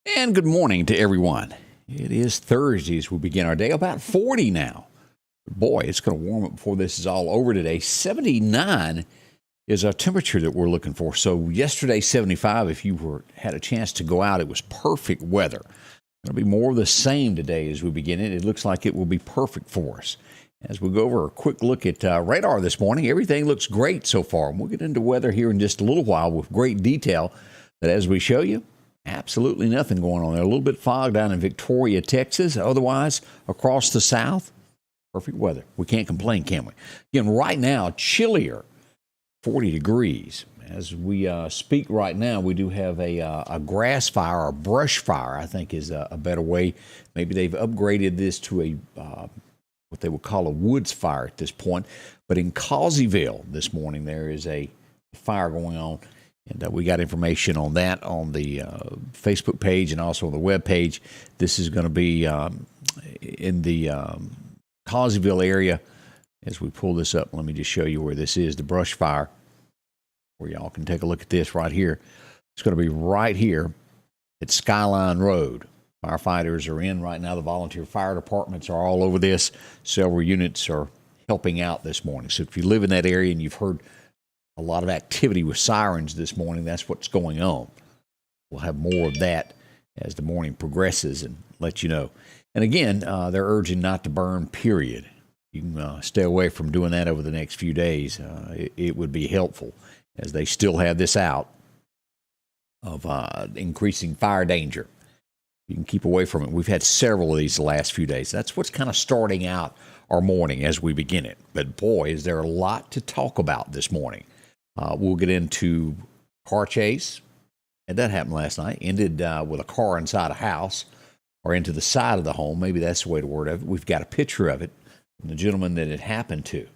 And good morning to everyone. It is Thursday as we begin our day. About 40 now. Boy, it's going to warm up before this is all over today. 79 is our temperature that we're looking for. So yesterday, 75. If you had a chance to go out, it was perfect weather. It'll be more of the same today as we begin it. It looks like it will be perfect for us. As we go over a quick look at radar this morning, everything looks great so far. And we'll get into weather here in just a little while with great detail. But as we show you, absolutely nothing going on there. A little bit fog down in Victoria, Texas. Otherwise, across the south, perfect weather. We can't complain, can we? Again, right now, chillier, 40 degrees. As we speak right now, we do have a grass fire or brush fire, I think is a better way. Maybe they've upgraded this to a what they would call a woods fire at this point. But in Causeyville this morning, there is a fire going on. And we got information on that on the Facebook page and also on the web page. This is going to be in the Causeyville area. As we pull this up, let me just show you where this is, the brush fire, where y'all can take a look at this right here. It's going to be right here at Skyline Road. Firefighters are in right now. The volunteer fire departments are all over this. Several units are helping out this morning. So if you live in that area and you've heard a lot of activity with sirens this morning, that's what's going on. We'll have more of that as the morning progresses and let you know. And again, they're urging not to burn, period. You can stay away from doing that over the next few days. It would be helpful as they still have this out of increasing fire danger. You can keep away from it. We've had several of these the last few days. That's what's kind of starting out our morning as we begin it. But boy, is there a lot to talk about this morning. We'll get into car chase, and that happened last night. Ended with a car inside a house or into the side of the home. Maybe that's the way to word it. We've got a picture of it from the gentleman that it happened to.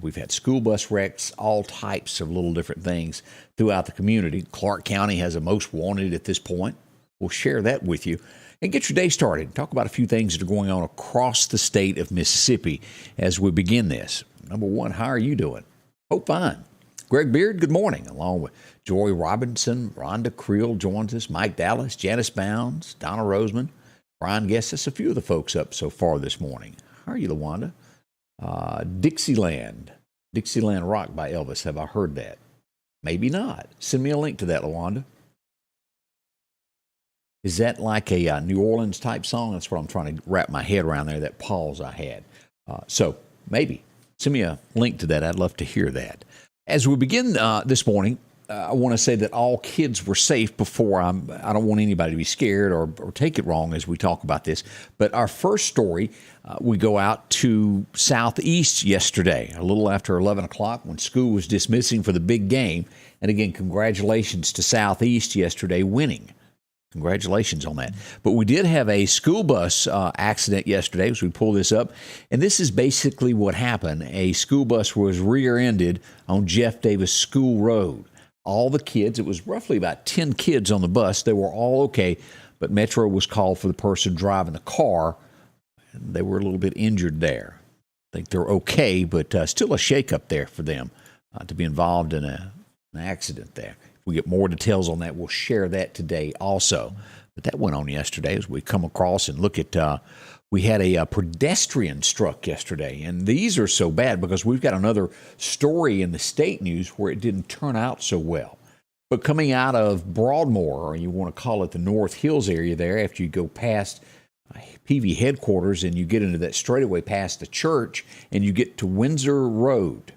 We've had school bus wrecks, all types of little different things throughout the community. Clark County has a most wanted at this point. We'll share that with you and get your day started. Talk about a few things that are going on across the state of Mississippi as we begin this. Number one, how are you doing? Hope fine. Greg Beard, good morning, along with Joy Robinson, Rhonda Creel joins us, Mike Dallas, Janice Bounds, Donna Roseman, Brian Guest. That's a few of the folks up so far this morning. How are you, LaWanda? Dixieland Rock by Elvis. Have I heard that? Maybe not. Send me a link to that, LaWanda. Is that like a New Orleans type song? That's what I'm trying to wrap my head around there, that pause I had. So maybe. Send me a link to that. I'd love to hear that. As we begin this morning, I want to say that all kids were safe before. I don't want anybody to be scared or take it wrong as we talk about this. But our first story, we go out to Southeast yesterday, a little after 11 o'clock when school was dismissing for the big game. And again, congratulations to Southeast yesterday winning. Congratulations on that. But we did have a school bus accident yesterday as we pull this up. And this is basically what happened. A school bus was rear-ended on Jeff Davis School Road. All the kids, it was roughly about 10 kids on the bus. They were all okay. But Metro was called for the person driving the car. And they were a little bit injured there. I think they're okay, but still a shakeup there for them to be involved in an accident there. We get more details on that. We'll share that today also. But that went on yesterday as we come across and look at, we had a pedestrian struck yesterday. And these are so bad because we've got another story in the state news where it didn't turn out so well. But coming out of Broadmoor, or you want to call it the North Hills area there, after you go past PV headquarters and you get into that straightaway past the church and you get to Windsor Road.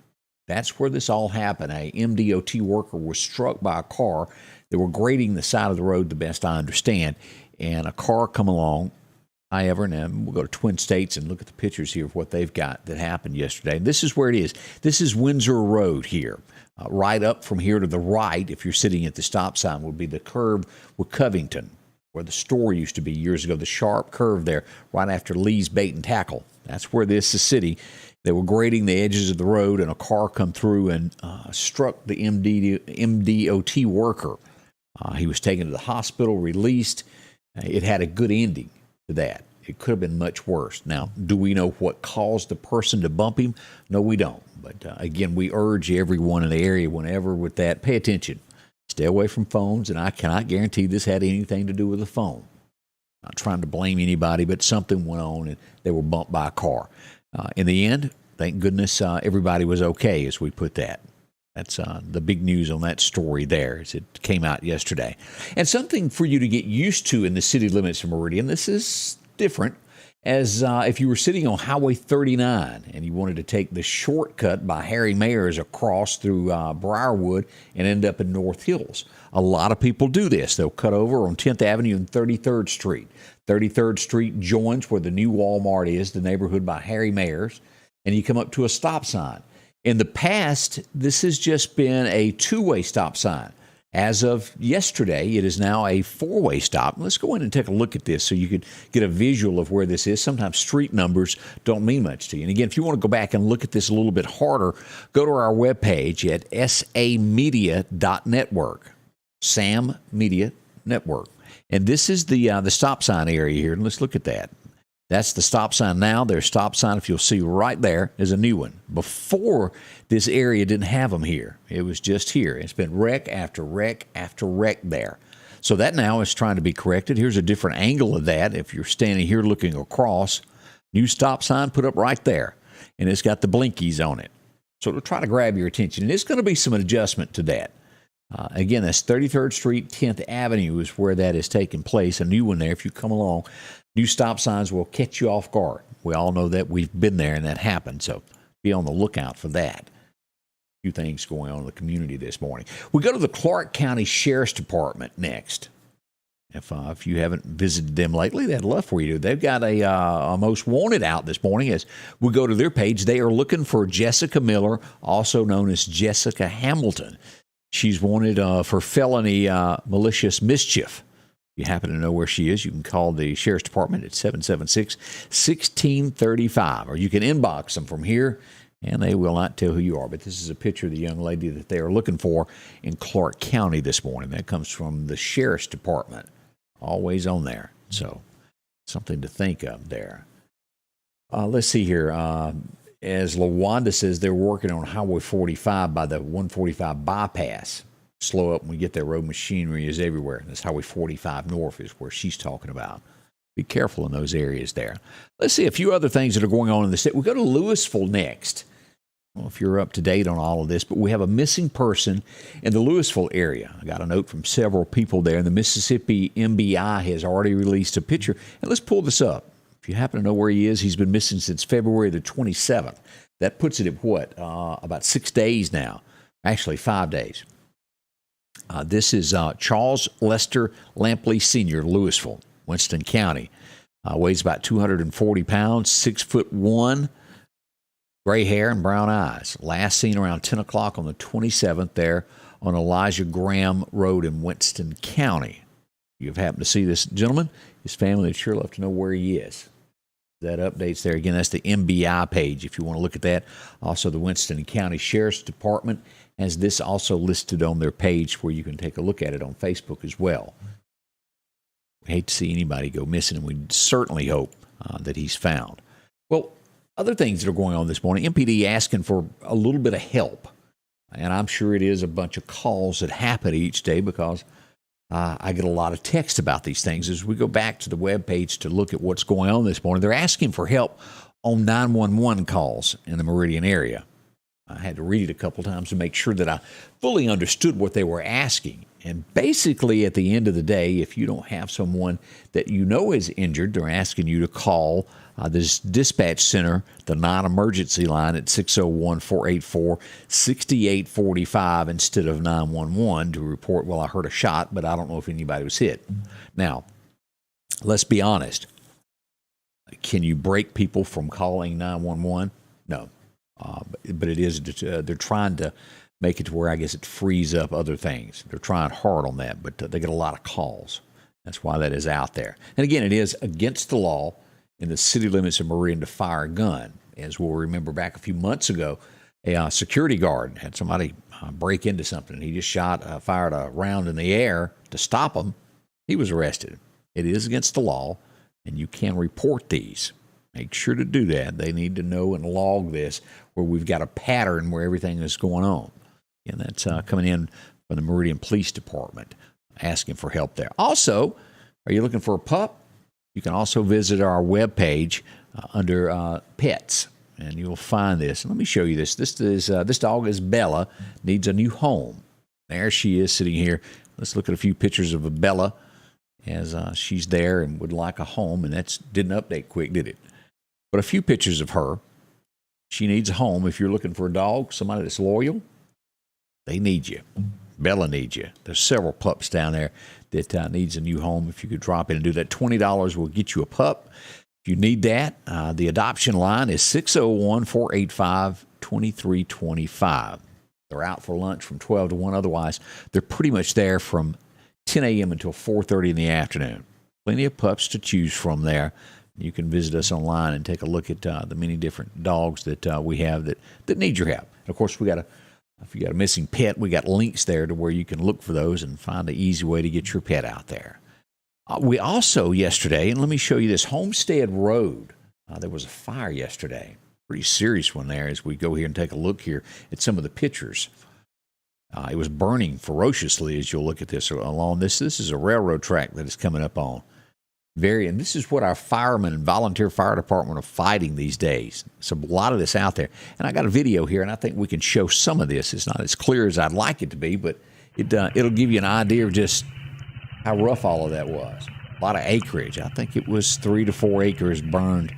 That's where this all happened. A MDOT worker was struck by a car. They were grading the side of the road, the best I understand, and a car come along. However, now we'll go to Twin States and look at the pictures here of what they've got that happened yesterday. This is where it is. This is Windsor Road here. Right up from here to the right, if you're sitting at the stop sign, would be the curve with Covington, where the store used to be years ago, the sharp curve there, right after Lee's Bait and Tackle. That's where this is city. They were grading the edges of the road, and a car come through and struck the MDOT worker. He was taken to the hospital, released. It had a good ending to that. It could have been much worse. Now, do we know what caused the person to bump him? No, we don't. But again, we urge everyone in the area, whenever with that, pay attention. Stay away from phones, and I cannot guarantee this had anything to do with the phone. Not trying to blame anybody, but something went on, and they were bumped by a car. In the end, thank goodness everybody was okay, as we put that. That's the big news on that story there, as it came out yesterday. And something for you to get used to in the city limits of Meridian. This is different, as if you were sitting on Highway 39 and you wanted to take the shortcut by Harry Mayers across through Briarwood and end up in North Hills. A lot of people do this. They'll cut over on 10th Avenue and 33rd Street. 33rd Street joins where the new Walmart is, the neighborhood by Harry Mayers, and you come up to a stop sign. In the past, this has just been a two-way stop sign. As of yesterday, it is now a four-way stop. Let's go in and take a look at this so you can get a visual of where this is. Sometimes street numbers don't mean much to you. And again, if you want to go back and look at this a little bit harder, go to our webpage at samedia.network. Sam Media Network. And this is the stop sign area here. And let's look at that. That's the stop sign now. There's stop sign, if you'll see right there, is a new one. Before, this area didn't have them here. It was just here. It's been wreck after wreck after wreck there. So that now is trying to be corrected. Here's a different angle of that. If you're standing here looking across, new stop sign put up right there. And it's got the blinkies on it. So it'll try to grab your attention. And it's going to be some adjustment to that. Again, that's 33rd Street, 10th Avenue is where that is taking place. A new one there. If you come along, new stop signs will catch you off guard. We all know that. We've been there and that happened. So be on the lookout for that. A few things going on in the community this morning. We go to the Clark County Sheriff's Department next. If you haven't visited them lately, they'd love for you to. They've got a most wanted out this morning. As we go to their page, they are looking for Jessica Miller, also known as Jessica Hamilton. She's wanted for felony malicious mischief. If you happen to know where she is, you can call the Sheriff's Department at 776-1635, or you can inbox them from here, and they will not tell who you are. But this is a picture of the young lady that they are looking for in Clark County this morning. That comes from the Sheriff's Department, always on there. So something to think of there. Let's see here. As LaWanda says, they're working on Highway 45 by the 145 bypass. Slow up when we get there. Road machinery is everywhere. That's Highway 45 north is where she's talking about. Be careful in those areas there. Let's see a few other things that are going on in the state. We'll go to Louisville next. I don't know if you're up to date on all of this, but we have a missing person in the Louisville area. I got a note from several people there, and the Mississippi MBI has already released a picture. And let's pull this up. If you happen to know where he is, he's been missing since February the 27th. That puts it at what? About 6 days now. Actually, 5 days. This is Charles Lester Lampley Sr., Louisville, Winston County. Weighs about 240 pounds, 6'1", gray hair and brown eyes. Last seen around 10 o'clock on the 27th there on Elijah Graham Road in Winston County. You've happened to see this gentleman, his family would sure love to know where he is. That updates there. Again, that's the MBI page if you want to look at that. Also, the Winston County Sheriff's Department has this also listed on their page where you can take a look at it on Facebook as well. We hate to see anybody go missing, and we certainly hope that he's found. Well, other things that are going on this morning, MPD asking for a little bit of help. And I'm sure it is a bunch of calls that happen each day because I get a lot of text about these things. As we go back to the webpage to look at what's going on this morning, they're asking for help on 911 calls in the Meridian area. I had to read it a couple times to make sure that I fully understood what they were asking. And basically, at the end of the day, if you don't have someone that you know is injured, they're asking you to call this dispatch center, the non-emergency line at 601-484-6845 instead of 911 to report, well, I heard a shot, but I don't know if anybody was hit. Now, let's be honest. Can you break people from calling 911? No. But it is, they're trying to make it to where I guess it frees up other things. They're trying hard on that, but they get a lot of calls. That's why that is out there. And again, it is against the law in the city limits of Meridian to fire a gun. As we'll remember back a few months ago, a security guard had somebody break into something. He just fired a round in the air to stop him. He was arrested. It is against the law, and you can report these. Make sure to do that. They need to know and log this where we've got a pattern where everything is going on. And that's coming in from the Meridian Police Department, asking for help there. Also, are you looking for a pup? You can also visit our webpage under pets, and you'll find this. Let me show you this. This dog is Bella, needs a new home. There she is sitting here. Let's look at a few pictures of Bella as she's there and would like a home, and that didn't update quick, did it? But a few pictures of her. She needs a home. If you're looking for a dog, somebody that's loyal, they need you. Bella needs you. There's several pups down there that needs a new home. If you could drop in and do that, $20 will get you a pup. If you need that, the adoption line is 601-485-2325. They're out for lunch from 12 to 1. Otherwise, they're pretty much there from 10 a.m. until 4:30 in the afternoon. Plenty of pups to choose from there. You can visit us online and take a look at the many different dogs that we have that need your help. And of course, if you got a missing pet, we got links there to where you can look for those and find the easy way to get your pet out there. We also yesterday, and let me show you this, Homestead Road. There was a fire yesterday. Pretty serious one there as we go here and take a look here at some of the pictures. It was burning ferociously as you'll look at this along this. This is a railroad track that is coming up on. And this is what our firemen and volunteer fire department are fighting these days. So a lot of this out there. And I got a video here, and I think we can show some of this. It's not as clear as I'd like it to be, but it'll give you an idea of just how rough all of that was. A lot of acreage. I think it was 3 to 4 acres burned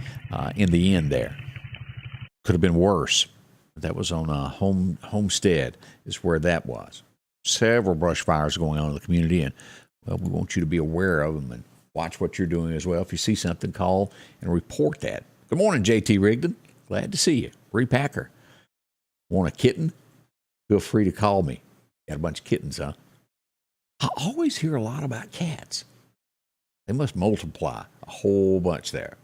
in the end there. Could have been worse. That was on Homestead is where that was. Several brush fires going on in the community, and well, we want you to be aware of them and watch what you're doing as well. If you see something, call and report that. Good morning, J.T. Rigdon. Glad to see you. Repacker. Want a kitten? Feel free to call me. Got a bunch of kittens, huh? I always hear a lot about cats. They must multiply a whole bunch there.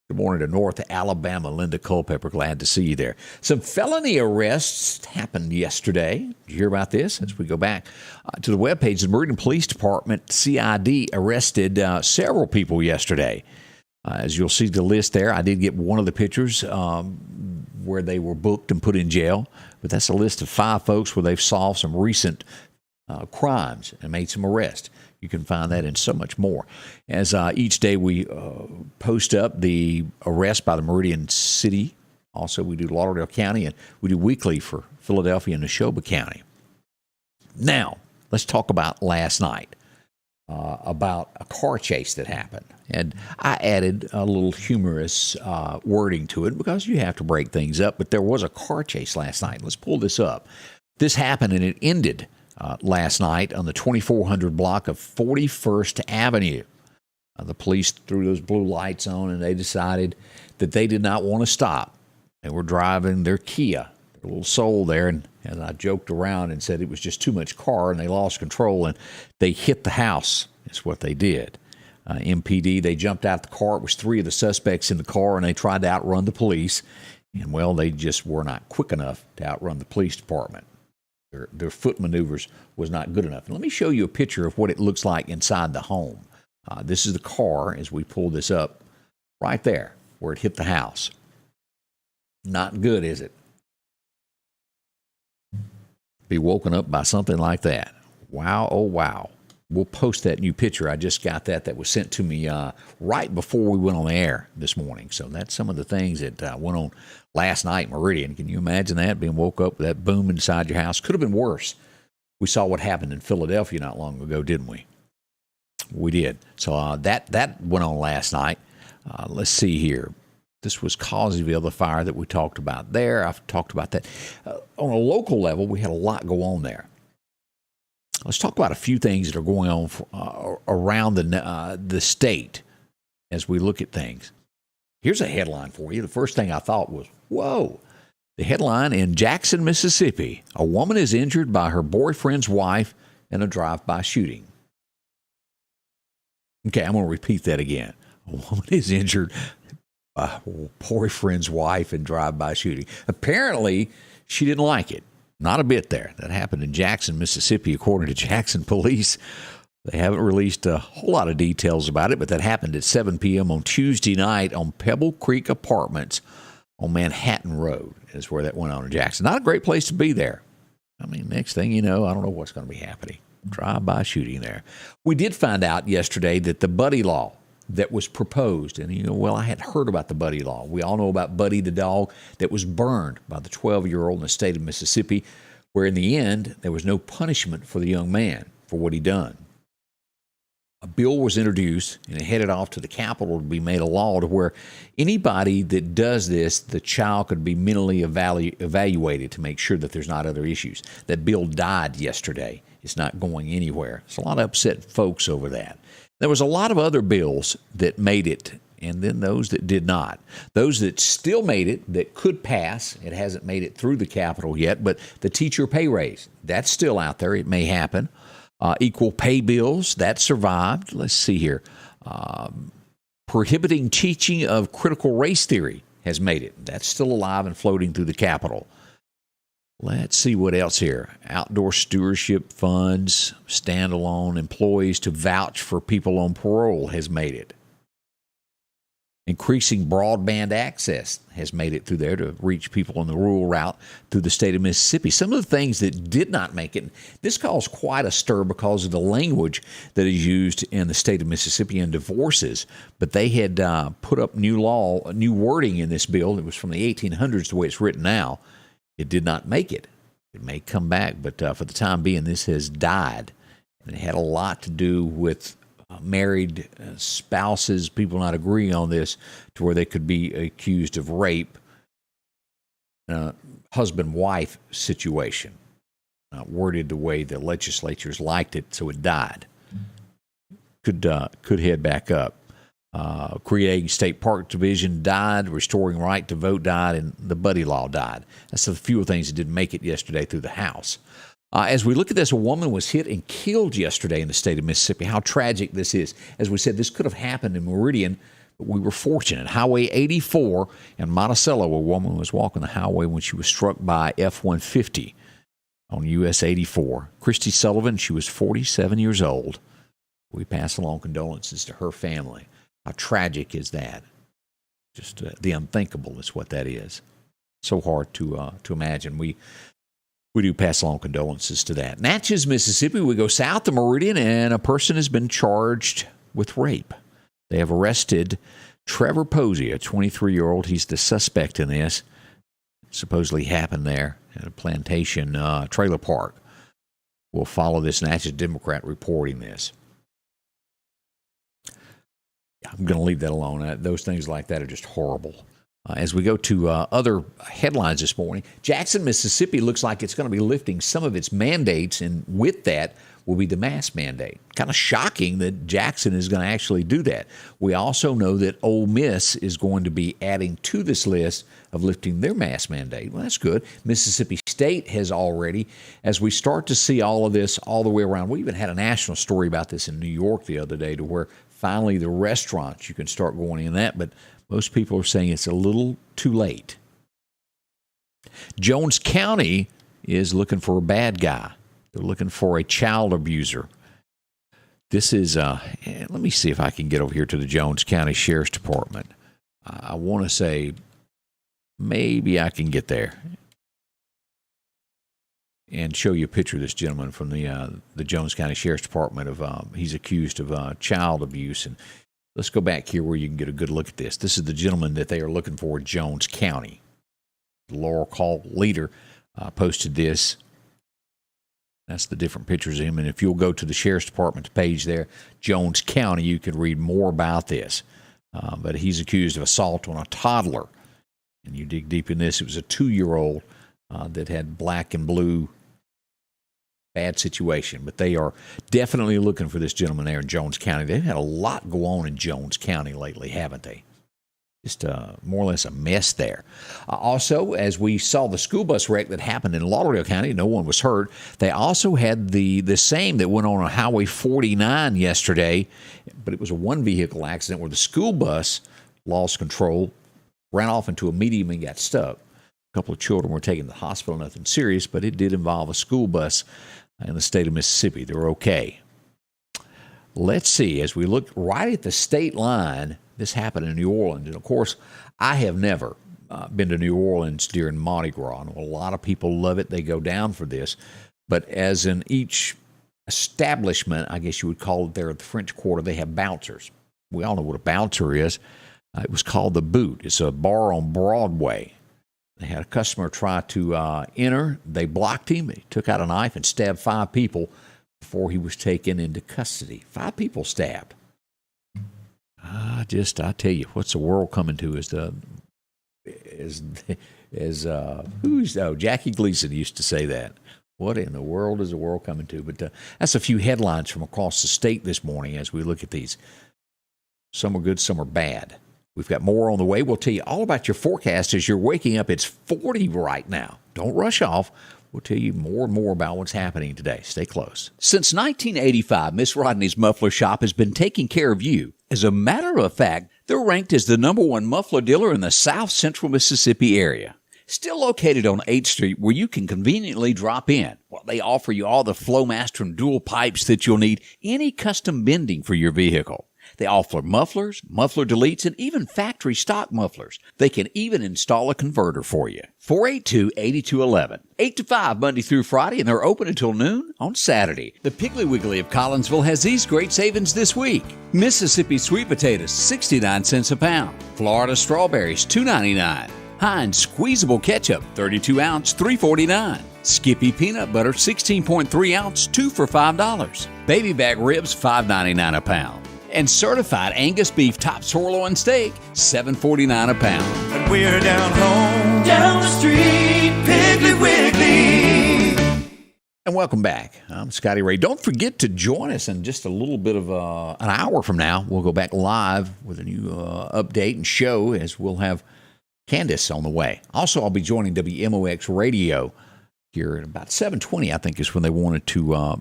Good morning to North Alabama, Linda Culpepper. Glad to see you there. Some felony arrests happened yesterday. Did you hear about this? As we go back to the webpage, the Meridian Police Department, CID, arrested several people yesterday. As you'll see the list there, I did get one of the pictures where they were booked and put in jail. But that's a list of 5 folks where they've solved some recent crimes and made some arrests. You can find that and so much more. As each day we post up the arrest by the Meridian City. Also, we do Lauderdale County, and we do weekly for Philadelphia and Neshoba County. Now, let's talk about last night, about a car chase that happened. And I added a little humorous wording to it because you have to break things up. But there was a car chase last night. Let's pull this up. This happened, and it ended last night on the 2400 block of 41st Avenue. The police threw those blue lights on, and they decided that they did not want to stop. They were driving their Kia, their little Soul there, and I joked around and said it was just too much car, and they lost control, and they hit the house is what they did. MPD, they jumped out the car. It was 3 of the suspects in the car, and they tried to outrun the police. And, well, they just were not quick enough to outrun the police department. Their foot maneuvers was not good enough. And let me show you a picture of what it looks like inside the home. This is the car as we pull this up right there where it hit the house. Not good, is it? Be woken up by something like that. Wow, oh wow. We'll post that new picture. I just got that was sent to me right before we went on the air this morning. So that's some of the things that went on last night in Meridian. Can you imagine that, being woke up with that boom inside your house? Could have been worse. We saw what happened in Philadelphia not long ago, didn't we? We did. So that went on last night. Let's see here. This was Causeyville, the fire that we talked about there. I've talked about that. On a local level, we had a lot go on there. Let's talk about a few things that are going on around the state as we look at things. Here's a headline for you. The first thing I thought was, whoa. The headline in Jackson, Mississippi, a woman is injured by her boyfriend's wife in a drive-by shooting. Okay, I'm going to repeat that again. A woman is injured by her boyfriend's wife in drive-by shooting. Apparently, she didn't like it. Not a bit there. That happened in Jackson, Mississippi, according to Jackson police. They haven't released a whole lot of details about it, but that happened at 7 p.m. on Tuesday night on Pebble Creek Apartments on Manhattan Road is where that went on in Jackson. Not a great place to be there. I mean, next thing you know, I don't know what's going to be happening. Drive-by shooting there. We did find out yesterday that the buddy law that was proposed, and I had heard about the buddy law. We all know about Buddy the dog that was burned by the 12-year-old in the state of Mississippi, where in the end there was no punishment for the young man for what he done. A bill was introduced and it headed off to the Capitol to be made a law to where anybody that does this, the child could be mentally evaluated to make sure that there's not other issues. That bill died yesterday. It's not going anywhere. There's a lot of upset folks over that. There was a lot of other bills that made it, and then those that did not. Those that still made it, that could pass, it hasn't made it through the Capitol yet, but the teacher pay raise, that's still out there. It may happen. Equal pay bills, that survived. Let's see here. Prohibiting teaching of critical race theory has made it. That's still alive and floating through the Capitol. Let's see what else here. Outdoor stewardship funds, standalone employees to vouch for people on parole has made it. Increasing broadband access has made it through there to reach people on the rural route through the state of Mississippi. Some of the things that did not make it, this caused quite a stir because of the language that is used in the state of Mississippi in divorces. But they had put up new wording in this bill. It was from the 1800s the way it's written now. It did not make it. It may come back, but for the time being, this has died. And it had a lot to do with married spouses, people not agreeing on this, to where they could be accused of rape, husband-wife situation, worded the way the legislatures liked it, so it died. Could head back up. Creating state park division died, restoring right to vote died, and the buddy law died. That's a few things that didn't make it yesterday through the House. As we look at this, a woman was hit and killed yesterday in the state of Mississippi. How tragic this is. As we said, this could have happened in Meridian, but we were fortunate. Highway 84 in Monticello, a woman was walking the highway when she was struck by F-150 on US 84. Christy Sullivan, she was 47 years old. We pass along condolences to her family. How tragic is that? Just the unthinkable is what that is. So hard to imagine. We do pass along condolences to that. Natchez, Mississippi, we go south of Meridian, and a person has been charged with rape. They have arrested Trevor Posey, a 23-year-old. He's the suspect in this. It supposedly happened there at a plantation trailer park. We'll follow this Natchez Democrat reporting this. I'm going to leave that alone. Those things like that are just horrible. As we go to other headlines this morning, Jackson, Mississippi looks like it's going to be lifting some of its mandates, and with that will be the mask mandate. Kind of shocking that Jackson is going to actually do that. We also know that Ole Miss is going to be adding to this list of lifting their mask mandate. Well, that's good. Mississippi State has already, as we start to see all of this all the way around. We even had a national story about this in New York the other day, to where finally the restaurants, you can start going in that, but most people are saying it's a little too late. Jones County is looking for a bad guy. They're looking for a child abuser. This is, let me see if I can get over here to the Jones County Sheriff's Department. I want to say maybe I can get there and show you a picture of this gentleman from the Jones County Sheriff's Department. He's accused of child abuse. And let's go back here where you can get a good look at this. This is the gentleman that they are looking for in Jones County. The Laurel Call leader posted this. That's the different pictures of him. And if you'll go to the Sheriff's Department's page there, Jones County, you can read more about this. But he's accused of assault on a toddler. And you dig deep in this, it was a 2-year-old that had black and blue. Bad situation, but they are definitely looking for this gentleman there in Jones County. They've had a lot go on in Jones County lately, haven't they? Just more or less a mess there. Also, as we saw the school bus wreck that happened in Lauderdale County, no one was hurt. They also had the same that went on Highway 49 yesterday, but it was a one-vehicle accident where the school bus lost control, ran off into a median and got stuck. A couple of children were taken to the hospital, nothing serious, but it did involve a school bus in the state of Mississippi. They're okay. Let's see, as we look right at the state line, this happened in New Orleans. And, of course, I have never, been to New Orleans during Mardi Gras. A lot of people love it. They go down for this. But as in each establishment, I guess you would call it there at the French Quarter, they have bouncers. We all know what a bouncer is. It was called the Boot. It's a bar on Broadway. They had a customer try to enter. They blocked him. He took out a knife and stabbed 5 people before he was taken into custody. 5 people stabbed. I tell you, what's the world coming to Jackie Gleason used to say that. What in the world is the world coming to? But that's a few headlines from across the state this morning as we look at these. Some are good, some are bad. We've got more on the way. We'll tell you all about your forecast as you're waking up. It's 40 right now. Don't rush off. We'll tell you more and more about what's happening today. Stay close. Since 1985, Miss Rodney's Muffler Shop has been taking care of you. As a matter of fact, they're ranked as the #1 muffler dealer in the South Central Mississippi area. Still located on 8th Street where you can conveniently drop in. Well, they offer you all the Flowmaster and dual pipes that you'll need, any custom bending for your vehicle. They offer mufflers, muffler deletes, and even factory stock mufflers. They can even install a converter for you. 482-8211. 8 to 5 Monday through Friday, and they're open until noon on Saturday. The Piggly Wiggly of Collinsville has these great savings this week. Mississippi sweet potatoes, 69 cents a pound. Florida strawberries, $2.99. Heinz squeezable ketchup, 32 ounce, $3.49. Skippy peanut butter, 16.3 ounce, 2 for $5. Baby back ribs, $5.99 a pound. And certified Angus beef top sirloin steak, $7.49 a pound. And we're down home, down the street, Piggly Wiggly. And welcome back. I'm Scotty Ray. Don't forget to join us in just a little bit of an hour from now. We'll go back live with a new update and show as we'll have Candace on the way. Also, I'll be joining WMOX Radio here at about 7:20, I think, is when they wanted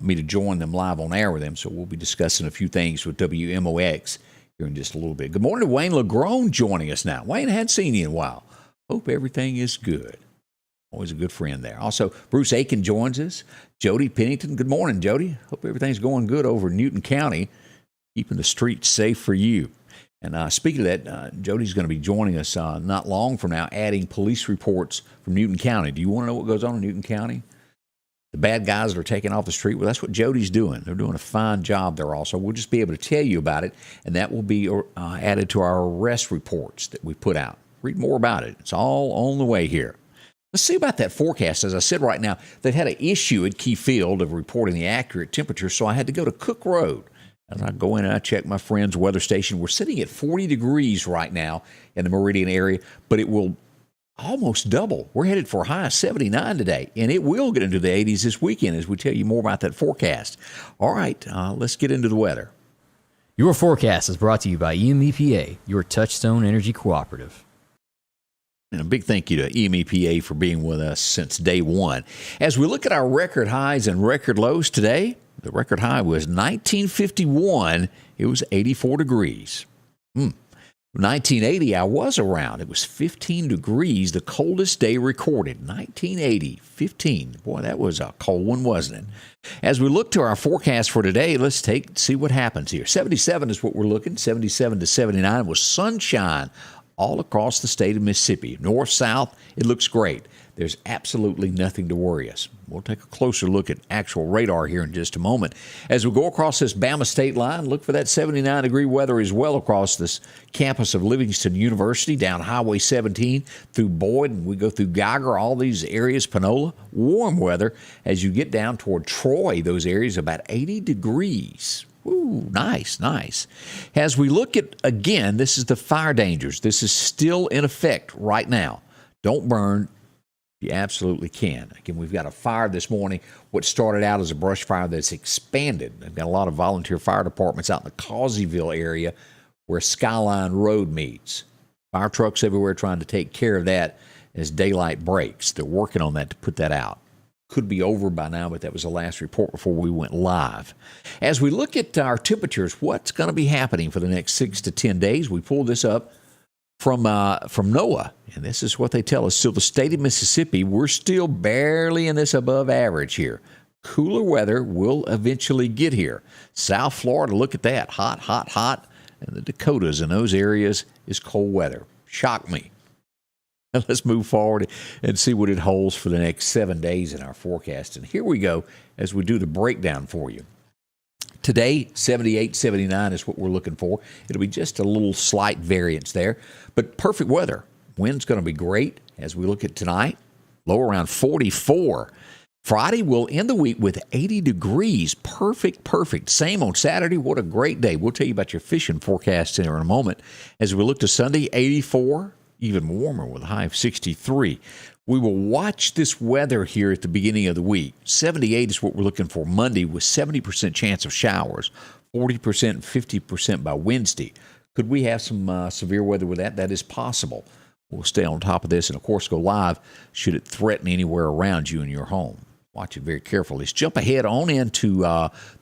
me to join them live on air with them. So we'll be discussing a few things with WMOX here in just a little bit. Good morning to Wayne LaGrone joining us now. Wayne, I hadn't seen you in a while. Hope everything is good. Always a good friend there. Also, Bruce Aiken joins us. Jody Pennington. Good morning, Jody. Hope everything's going good over in Newton County, keeping the streets safe for you. And speaking of that, Jody's going to be joining us not long from now, adding police reports from Newton County. Do you want to know what goes on in Newton County? The bad guys that are taking off the street, well, that's what Jody's doing. They're doing a fine job there also. We'll just be able to tell you about it, and that will be added to our arrest reports that we put out. Read more about it. It's all on the way here. Let's see about that forecast. As I said right now, they've had an issue at Key Field of reporting the accurate temperature, so I had to go to Cook Road. As I go in and I check my friend's weather station, we're sitting at 40 degrees right now in the Meridian area, but it will almost double. We're headed for a high of 79 today, and it will get into the 80s this weekend as we tell you more about that forecast. All right, let's get into the weather. Your forecast is brought to you by EMEPA, your Touchstone Energy Cooperative. And a big thank you to EMEPA for being with us since day one. As we look at our record highs and record lows today, the record high was 1951. It was 84 degrees. 1980, I was around. It was 15 degrees, the coldest day recorded. 1980, 15. Boy, that was a cold one, wasn't it? As we look to our forecast for today, let's see what happens here. 77 is what we're looking. 77 to 79 was sunshine all across the state of Mississippi. North, south, it looks great. There's absolutely nothing to worry us. We'll take a closer look at actual radar here in just a moment. As we go across this Bama state line, look for that 79-degree weather as well across this campus of Livingston University, down Highway 17 through Boyd, and we go through Geiger, all these areas, Panola. Warm weather as you get down toward Troy, those areas, about 80 degrees. Ooh, nice, nice. As we look at, again, this is the fire dangers. This is still in effect right now. Don't burn. You absolutely can. Again, we've got a fire this morning. What started out as a brush fire that's expanded. They've got a lot of volunteer fire departments out in the Causeyville area where Skyline Road meets. Fire trucks everywhere trying to take care of that as daylight breaks. They're working on that to put that out. Could be over by now, but that was the last report before we went live. As we look at our temperatures, what's going to be happening for the next 6 to 10 days? We pulled this up from NOAA, and this is what they tell us. Still, the state of Mississippi, we're still barely in this above average here. Cooler weather will eventually get here. South Florida, look at that. Hot, hot, hot. And the Dakotas and those areas is cold weather. Shocked me. Let's move forward and see what it holds for the next 7 days in our forecast. And here we go as we do the breakdown for you. Today, 78, 79 is what we're looking for. It'll be just a little slight variance there, but perfect weather. Wind's going to be great as we look at tonight. Low around 44. Friday, we'll end the week with 80 degrees. Perfect. Same on Saturday. What a great day. We'll tell you about your fishing forecast in a moment. As we look to Sunday, 84, even warmer with a high of 63. We will watch this weather here at the beginning of the week. 78 is what we're looking for Monday with 70% chance of showers, 40% and 50% by Wednesday. Could we have some severe weather with that? That is possible. We'll stay on top of this and, of course, go live should it threaten anywhere around you in your home. Watch it very carefully. Let's jump ahead on into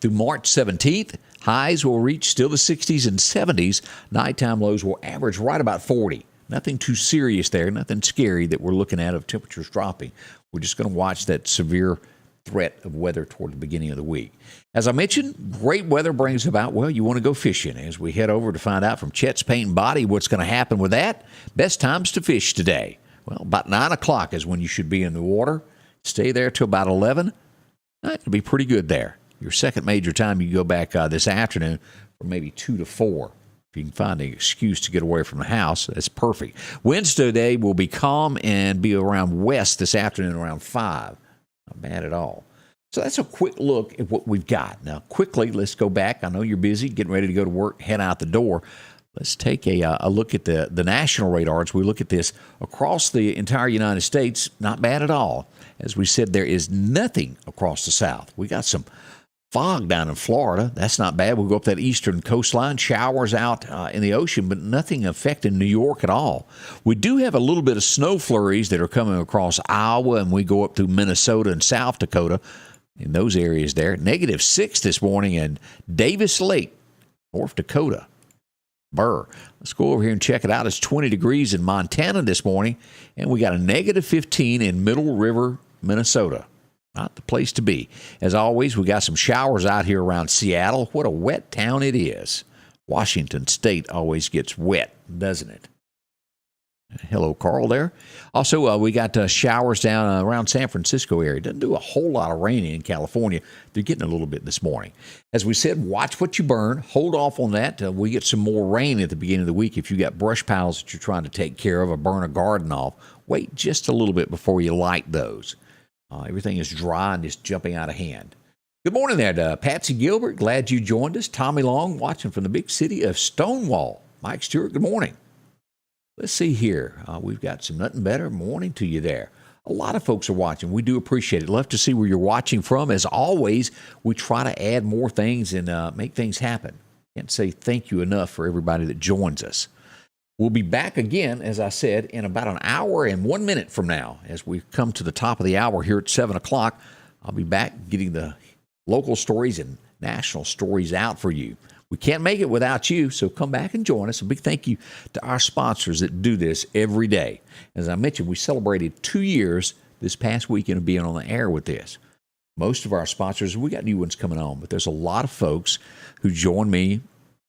through March 17th. Highs will reach still the 60s and 70s. Nighttime lows will average right about 40. Nothing too serious there, nothing scary that we're looking at of temperatures dropping. We're just going to watch that severe threat of weather toward the beginning of the week. As I mentioned, great weather brings about, well, you want to go fishing. As we head over to find out from Chet's Paint and Body what's going to happen with that, best times to fish today. Well, about 9 o'clock is when you should be in the water. Stay there till about 11. It'll be pretty good there. Your second major time, you go back this afternoon from maybe 2 to 4. If you can find an excuse to get away from the house, that's perfect. Wednesday today will be calm and be around west this afternoon around 5. Not bad at all. So that's a quick look at what we've got. Now, quickly, let's go back. I know you're busy, getting ready to go to work, head out the door. Let's take a look at the national radar. As we look at this across the entire United States, not bad at all. As we said, there is nothing across the south. We got some fog down in Florida. That's not bad. We'll go up that eastern coastline. Showers out in the ocean, but nothing affecting New York at all. We do have a little bit of snow flurries that are coming across Iowa, and we go up through Minnesota and South Dakota in those areas there. -6 this morning in Davis Lake, North Dakota. Burr. Let's go over here and check it out. It's 20 degrees in Montana this morning, and we got a -15 in Middle River, Minnesota. Not the place to be. As always, we got some showers out here around Seattle. What a wet town it is. Washington State always gets wet, doesn't it? Hello, Carl there. Also, we got showers down around San Francisco area. Doesn't do a whole lot of rain in California. They're getting a little bit this morning. As we said, watch what you burn. Hold off on that till we get some more rain at the beginning of the week. If you got brush piles that you're trying to take care of or burn a garden off, wait just a little bit before you light those. Everything is dry and just jumping out of hand. Good morning there to Patsy Gilbert. Glad you joined us. Tommy Long watching from the big city of Stonewall. Mike Stewart, good morning. Let's see here. We've got some nothing better morning to you there. A lot of folks are watching. We do appreciate it. Love to see where you're watching from. As always, we try to add more things and make things happen. Can't say thank you enough for everybody that joins us. We'll be back again, as I said, in about an hour and 1 minute from now. As we come to the top of the hour here at 7 o'clock, I'll be back getting the local stories and national stories out for you. We can't make it without you, so come back and join us. A big thank you to our sponsors that do this every day. As I mentioned, we celebrated 2 years this past weekend of being on the air with this. Most of our sponsors, we got new ones coming on, but there's a lot of folks who joined me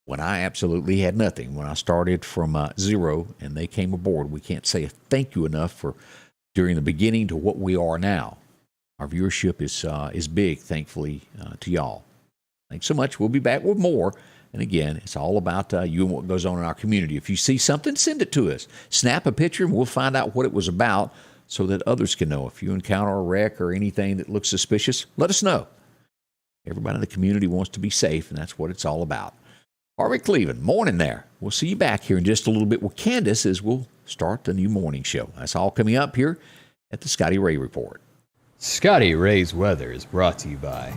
when I absolutely had nothing, when I started from zero and they came aboard. We can't say a thank you enough for during the beginning to what we are now. Our viewership is big, thankfully, to y'all. Thanks so much. We'll be back with more. And again, it's all about you and what goes on in our community. If you see something, send it to us. Snap a picture and we'll find out what it was about so that others can know. If you encounter a wreck or anything that looks suspicious, let us know. Everybody in the community wants to be safe, and that's what it's all about. Harvey Cleveland, morning there. We'll see you back here in just a little bit with Candace as we'll start the new morning show. That's all coming up here at the Scotty Ray Report. Scotty Ray's weather is brought to you by